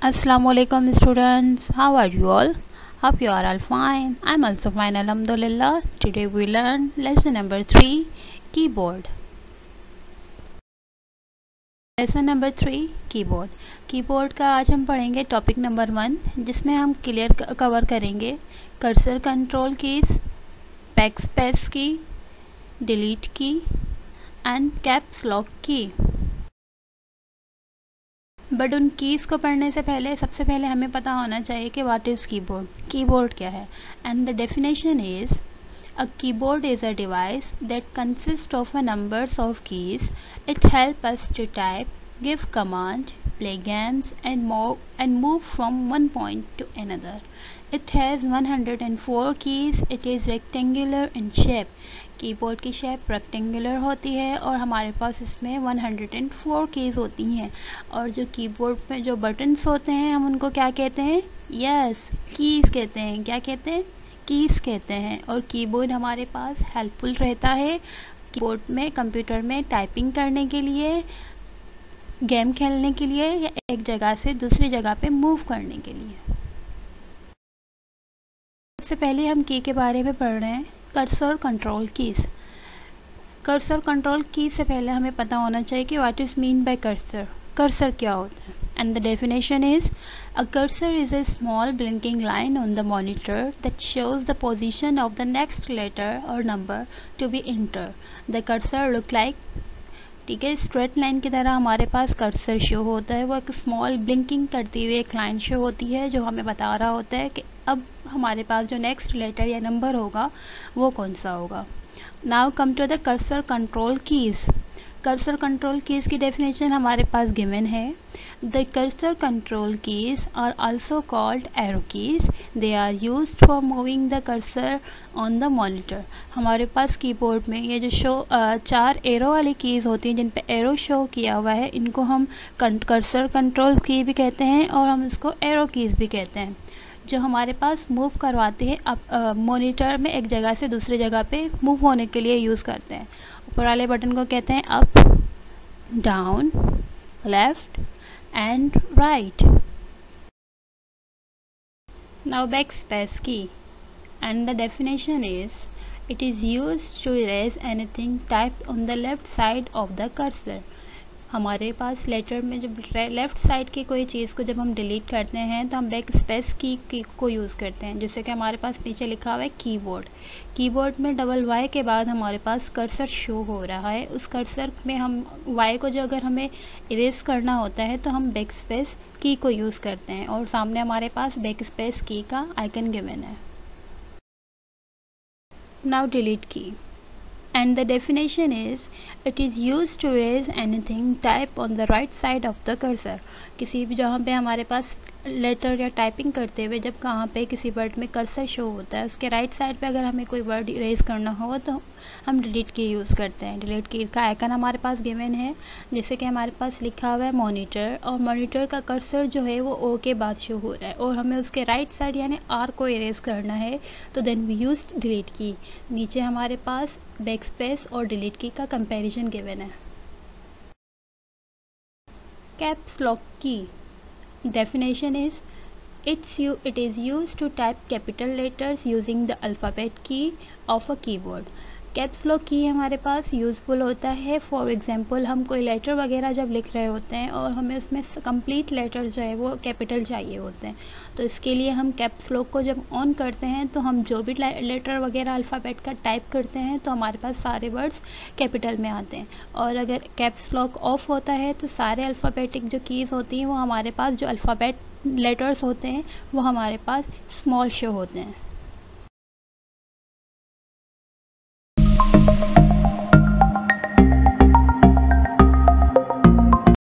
Assalamualaikum students, how are you all? Hope you are all fine. I'm also fine, alhamdulillah. Today we learn lesson number 3, keyboard. Lesson number 3, keyboard. Keyboard का आज हम पढ़ेंगे topic number 1, जिसमें हम clear cover करेंगे cursor control keys, backspace की, delete की and caps lock की। बट उन कीज़ को पढ़ने से पहले सबसे पहले हमें पता होना चाहिए कि व्हाट इज़ कीबोर्ड, कीबोर्ड क्या है। And the definition is a keyboard is a device that consists of a numbers of keys. It helps us to type, give command, play games and move from one point to another. It has 104 keys. It is rectangular in shape. Keyboard की shape rectangular होती है और हमारे पास इसमें 104 keys होती हैं। और जो कीबोर्ड पे जो बटन्स होते हैं हम उनको क्या कहते हैं? यस, कीज़ कहते हैं। क्या कहते हैं? कीज़ कहते हैं। और कीबोर्ड हमारे पास हेल्पफुल रहता है कीबोर्ड में, कंप्यूटर में टाइपिंग करने के लिए, गेम खेलने के लिए या एक जगह से दूसरी जगह पे मूव करने के लिए। सबसे पहले हम की के बारे में पढ़ रहे हैं, cursor control keys. Cursor control की से पहले हमें पता होना चाहिए कि what is mean by cursor. Cursor क्या होता है? And the definition is, a cursor is a small blinking line on the monitor that shows the position of the next letter or number to be entered. The cursor look like, ठीक है, straight line की तरह हमारे पास cursor show होता है। वो एक small blinking करती हुई एक लाइन शो होती है जो हमें बता रहा होता है कि अब हमारे पास जो नेक्स्ट लेटर या नंबर होगा वो कौन सा होगा। Now come to the cursor control keys. Cursor control keys की डेफिनेशन हमारे पास गिवन है। The cursor control keys are also called arrow keys. They are used for moving the cursor on the monitor. हमारे पास keyboard में ये जो 4 arrow वाली कीज़ होती हैं जिन पे एरो शो किया हुआ है, इनको हम कर्सर कंट्रोल की भी कहते हैं और हम इसको एरो कीज़ भी कहते हैं, जो हमारे पास मूव करवाते हैं अब मॉनिटर में एक जगह से दूसरी जगह पे मूव होने के लिए यूज़ करते हैं। ऊपर वाले बटन को कहते हैं up, down, left and right. Now backspace key, and the definition is it is used to erase anything typed on the left side of the cursor. हमारे पास लेटर में जब लेफ़्ट साइड की कोई चीज़ को जब हम डिलीट करते हैं तो हम बैक स्पेस की को यूज़ करते हैं। जैसे कि हमारे पास नीचे लिखा हुआ है कीबोर्ड। कीबोर्ड में डबल वाई के बाद हमारे पास कर्सर शो हो रहा है। उस कर्सर में हम वाई को जो अगर हमें इरेज करना होता है तो हम बैक स्पेस की को यूज़ करते हैं और सामने हमारे पास बैक स्पेस की का आइकन गिवन है। नाउ डिलीट की, and the definition is it is used to erase anything type on the right side of the cursor। किसी भी जहाँ पे हमारे पास लेटर या टाइपिंग करते हुए जब कहाँ पे किसी वर्ड में कर्सर शो होता है उसके राइट साइड पे अगर हमें कोई वर्ड इरेज करना हो तो हम डिलीट की यूज़ करते हैं। डिलीट की का आइकन हमारे पास गिवन है, जैसे कि हमारे पास लिखा हुआ है मॉनिटर, और मॉनिटर का कर्सर जो है वो ओ के बाद शो हो रहा है और हमें उसके राइट साइड यानी आर को इरेज करना है तो देन वी यूज डिलीट की। नीचे हमारे पास बैकस्पेस और डिलीट की का कंपैरिजन गिवन है। कैप्स लॉक की, definition is it is used to type capital letters using the alphabet key of a keyboard। Caps lock की हमारे पास यूज़फुल होता है। फॉर एग्जांपल हम कोई लेटर वगैरह जब लिख रहे होते हैं और हमें उसमें कंप्लीट लेटर जो है वो कैपिटल चाहिए होते हैं, तो इसके लिए हम कैप्स लॉक को जब ऑन करते हैं तो हम जो भी लेटर वगैरह अल्फ़ाबेट का टाइप करते हैं तो हमारे पास सारे वर्ड्स कैपिटल में आते हैं। और अगर कैप्स लॉक ऑफ होता है तो सारे अल्फ़ाबेटिक जो कीज़ होती हैं वो हमारे पास, जो अल्फ़ाबेट लेटर्स होते हैं वो हमारे पास स्मॉल शो होते हैं।